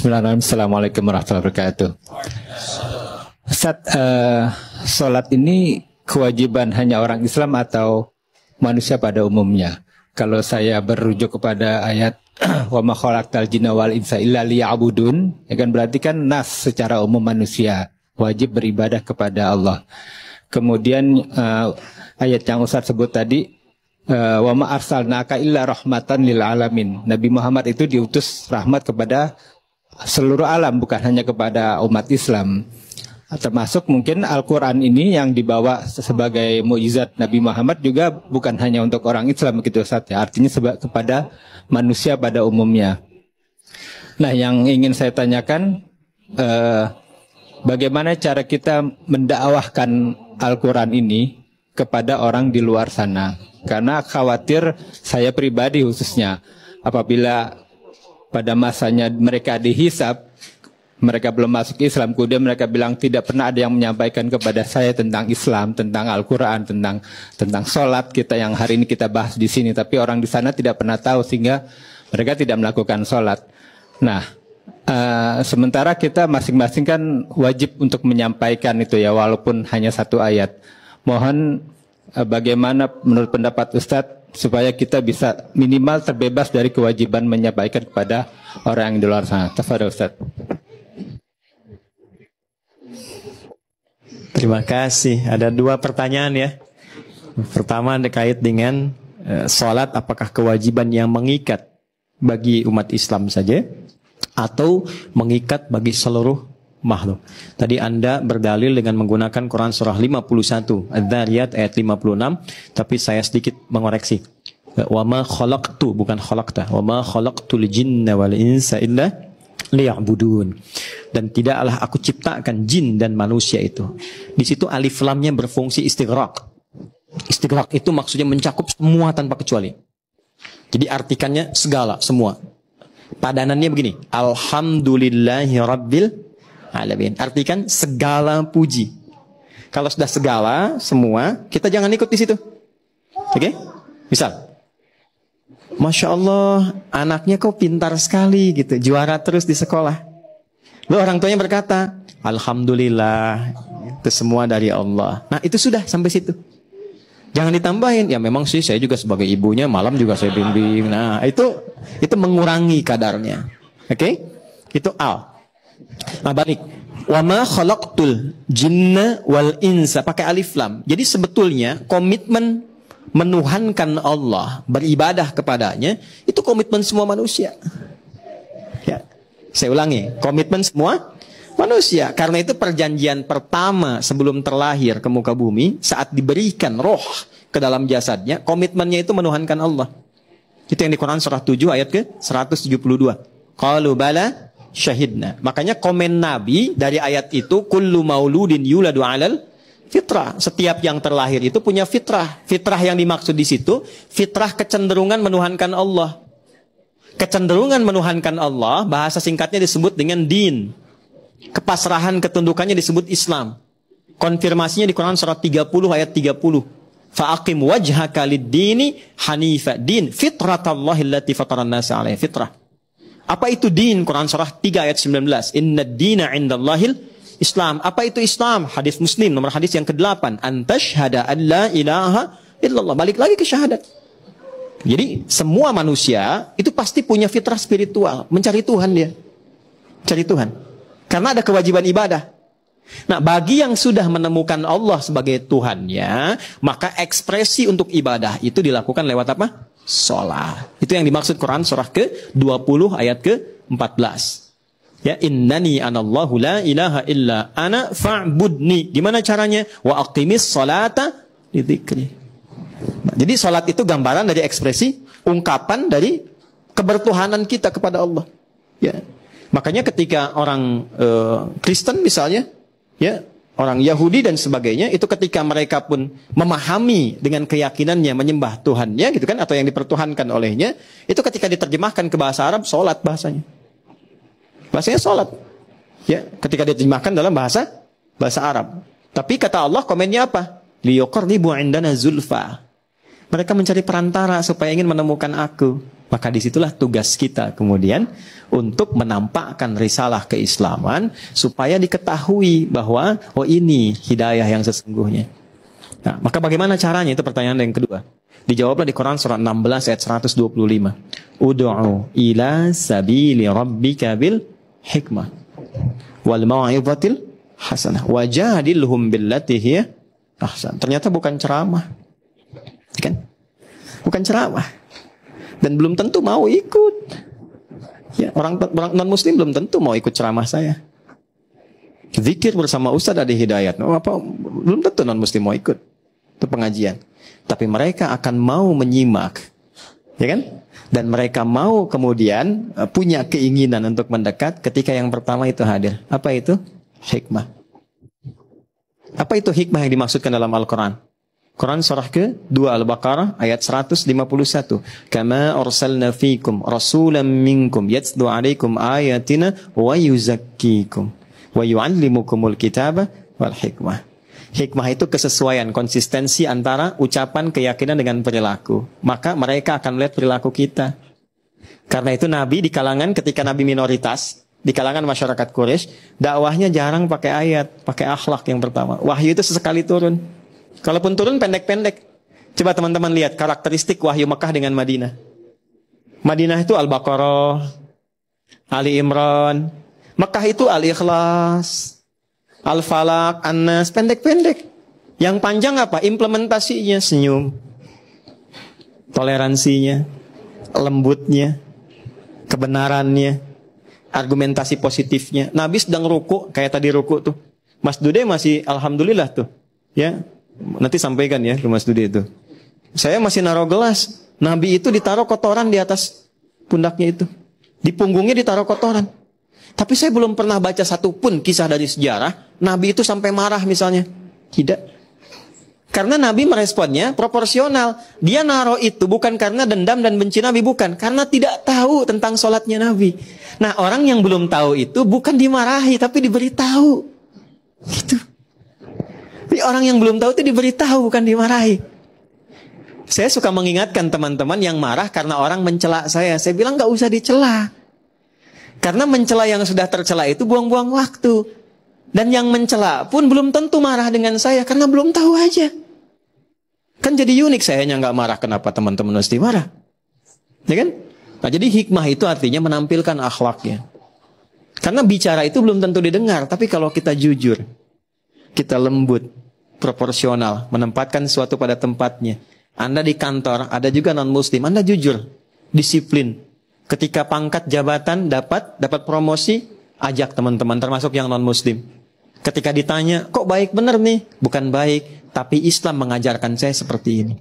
Bismillahirrahmanirrahim. Assalamualaikum warahmatullahi wabarakatuh. Ustaz, sholat ini kewajiban hanya orang Islam atau manusia pada umumnya? Kalau saya berujuk kepada ayat wa ma khalaqtal jinna wal insa illa liya'budun, ya kan berarti kan nas secara umum manusia wajib beribadah kepada Allah. Kemudian ayat yang Ustaz sebut tadi, wa ma arsalnaka illa rahmatan lil alamin. Nabi Muhammad itu diutus rahmat kepada seluruh alam, bukan hanya kepada umat Islam. Termasuk mungkin Al-Quran ini yang dibawa sebagai mukjizat Nabi Muhammad juga bukan hanya untuk orang Islam begitu Ustaz ya, artinya kepada manusia pada umumnya. Nah, yang ingin saya tanyakan, bagaimana cara kita mendakwahkan Al-Quran ini kepada orang di luar sana? Karena khawatir saya pribadi khususnya, apabila pada masanya mereka dihisab, mereka belum masuk Islam, kemudian mereka bilang tidak pernah ada yang menyampaikan kepada saya tentang Islam, tentang Al-Quran, tentang sholat kita yang hari ini kita bahas di sini, tapi orang di sana tidak pernah tahu sehingga mereka tidak melakukan sholat. Nah, sementara kita masing-masing kan wajib untuk menyampaikan itu ya, walaupun hanya satu ayat. Mohon bagaimana menurut pendapat Ustadz supaya kita bisa minimal terbebas dari kewajiban menyampaikan kepada orang yang di luar sana. Tafadhol Ustadz. Terima kasih. Ada dua pertanyaan ya. Pertama terkait dengan sholat, apakah kewajiban yang mengikat bagi umat Islam saja atau mengikat bagi seluruh makhluk. Tadi Anda berdalil dengan menggunakan Quran surah 51 Adz-Dzariyat ayat 56, tapi saya sedikit mengoreksi. Wa ma khalaqtu, bukan khalaqta. Wa ma khalaqtul jinna wal insa illa liya'budun. Dan tidaklah aku ciptakan jin dan manusia itu. Di situ alif lamnya berfungsi istighraq. Istighraq itu maksudnya mencakup semua tanpa kecuali. Jadi artikannya segala, semua. Padanannya begini, alhamdulillahi rabbil alamin. Artikan segala puji. Kalau sudah segala, semua, kita jangan ikut di situ. Oke? Misal, Masya Allah, anaknya kok pintar sekali gitu, juara terus di sekolah. Lalu orang tuanya berkata, alhamdulillah, itu semua dari Allah. Nah, itu sudah sampai situ. Jangan ditambahin, ya memang sih saya juga sebagai ibunya malam juga saya bimbing. Nah, itu mengurangi kadarnya. Oke? Itu al. Nah, balik. Wa ma khalaqtul jinna wal insa, pakai alif lam. Jadi sebetulnya komitmen menuhankan Allah, beribadah kepadanya, itu komitmen semua manusia. Ya. Saya ulangi, komitmen semua manusia. Karena itu perjanjian pertama sebelum terlahir ke muka bumi, saat diberikan roh ke dalam jasadnya, komitmennya itu menuhankan Allah. Itu yang di Quran surah 7 ayat ke 172. Qalu bala syahidna. Makanya komen Nabi dari ayat itu, kullu mauludin yuladu alal fitrah. Setiap yang terlahir itu punya fitrah. Fitrah yang dimaksud di situ, fitrah kecenderungan menuhankan Allah. Kecenderungan menuhankan Allah, bahasa singkatnya disebut dengan din. Kepasrahan ketundukannya disebut Islam. Konfirmasinya di Quran surah 30 ayat 30. Fa'aqim wajhaka lid-dini hanifa. Din, fitratallahi allati fataran nasa 'alaiha, fitrah. Apa itu din? Quran surah 3 ayat 19. Inna ad-dina 'indallahil Islam. Apa itu Islam? Hadis Muslim nomor hadis yang ke-8. Antashhada an la ilaha illallah. Balik lagi ke syahadat. Jadi semua manusia itu pasti punya fitrah spiritual, mencari Tuhan dia. Cari Tuhan. Karena ada kewajiban ibadah. Nah, bagi yang sudah menemukan Allah sebagai Tuhannya, maka ekspresi untuk ibadah itu dilakukan lewat apa? Sholat. Itu yang dimaksud Quran surah ke-20 ayat ke-14. Ya, innani anallahu la ilaha illa ana fa'budni. Gimana caranya? Wa aqimis sholata lidzikri. Nah, jadi sholat itu gambaran dari ekspresi, ungkapan dari kebertuhanan kita kepada Allah. Ya. Makanya ketika orang Kristen misalnya, ya, orang Yahudi dan sebagainya, itu ketika mereka pun memahami dengan keyakinannya menyembah Tuhannya, gitu kan, atau yang dipertuhankan olehnya, itu ketika diterjemahkan ke bahasa Arab, sholat bahasanya. Bahasanya sholat. Ya, ketika diterjemahkan dalam bahasa Arab. Tapi kata Allah komennya apa? Liyuqarribu indana zulfa. Mereka mencari perantara supaya ingin menemukan aku. Maka disitulah tugas kita kemudian untuk menampakkan risalah keislaman supaya diketahui bahwa oh ini hidayah yang sesungguhnya. Nah, maka bagaimana caranya? Itu pertanyaan yang kedua. Dijawablah di Quran surat 16 ayat 125. Ud'u ila sabili rabbika bil hikmah wal mau'izatil hasanah wajadilhum billati hiya ahsan. Ternyata bukan ceramah. Kan? Bukan ceramah. Dan belum tentu mau ikut. Ya, orang non muslim belum tentu mau ikut ceramah saya. Zikir bersama Ustadz ada hidayat. Belum tentu non muslim mau ikut. Itu pengajian. Tapi mereka akan mau menyimak. Ya kan? Dan mereka mau kemudian punya keinginan untuk mendekat ketika yang pertama itu hadir. Apa itu? Hikmah. Apa itu hikmah yang dimaksudkan dalam Al-Quran? Quran surah ke-2 Al-Baqarah ayat 151. Kama arsalna fikum rasulan minkum yatslu alaikum ayatina wa yuzakkikum wa yu'allimukumul kitaba wal hikmah. Hikmah itu kesesuaian, konsistensi antara ucapan, keyakinan dengan perilaku. Maka mereka akan melihat perilaku kita. Karena itu Nabi di kalangan ketika Nabi minoritas, di kalangan masyarakat Quraisy, dakwahnya jarang pakai ayat, pakai akhlak yang pertama. Wahyu itu sesekali turun. Kalaupun turun pendek-pendek. Coba teman-teman lihat karakteristik wahyu Mekah dengan Madinah. Madinah itu Al-Baqarah, Ali Imran. Mekah itu Al-Ikhlas, Al-Falaq, An-Nas, pendek-pendek. Yang panjang apa? Implementasinya, senyum, toleransinya, lembutnya, kebenarannya, argumentasi positifnya. Nabi sedang ruku, kayak tadi ruku tuh. Mas Dude masih alhamdulillah tuh. Ya, nanti sampaikan ya ke Mas Dude itu. Saya masih naruh gelas. Nabi itu ditaruh kotoran di atas pundaknya itu. Di punggungnya ditaruh kotoran. Tapi saya belum pernah baca satupun kisah dari sejarah Nabi itu sampai marah misalnya. Tidak. Karena Nabi meresponnya proporsional. Dia naruh itu bukan karena dendam dan benci Nabi, bukan. Karena tidak tahu tentang sholatnya Nabi. Nah, orang yang belum tahu itu bukan dimarahi, tapi diberitahu. Gitu. Jadi orang yang belum tahu itu diberitahu, bukan dimarahi. Saya suka mengingatkan teman-teman yang marah karena orang mencela saya. Saya bilang nggak usah dicela. Karena mencela yang sudah tercela itu buang-buang waktu. Dan yang mencela pun belum tentu marah dengan saya karena belum tahu aja. Kan jadi unik, saya nggak marah, kenapa teman-teman mesti marah? Ya kan? Nah, jadi hikmah itu artinya menampilkan akhlaknya. Karena bicara itu belum tentu didengar, tapi kalau kita jujur, kita lembut, proporsional, menempatkan sesuatu pada tempatnya. Anda di kantor, ada juga non-muslim, Anda jujur, disiplin. Ketika pangkat jabatan dapat promosi, ajak teman-teman termasuk yang non-muslim. Ketika ditanya, kok baik bener nih? Bukan baik, tapi Islam mengajarkan saya seperti ini.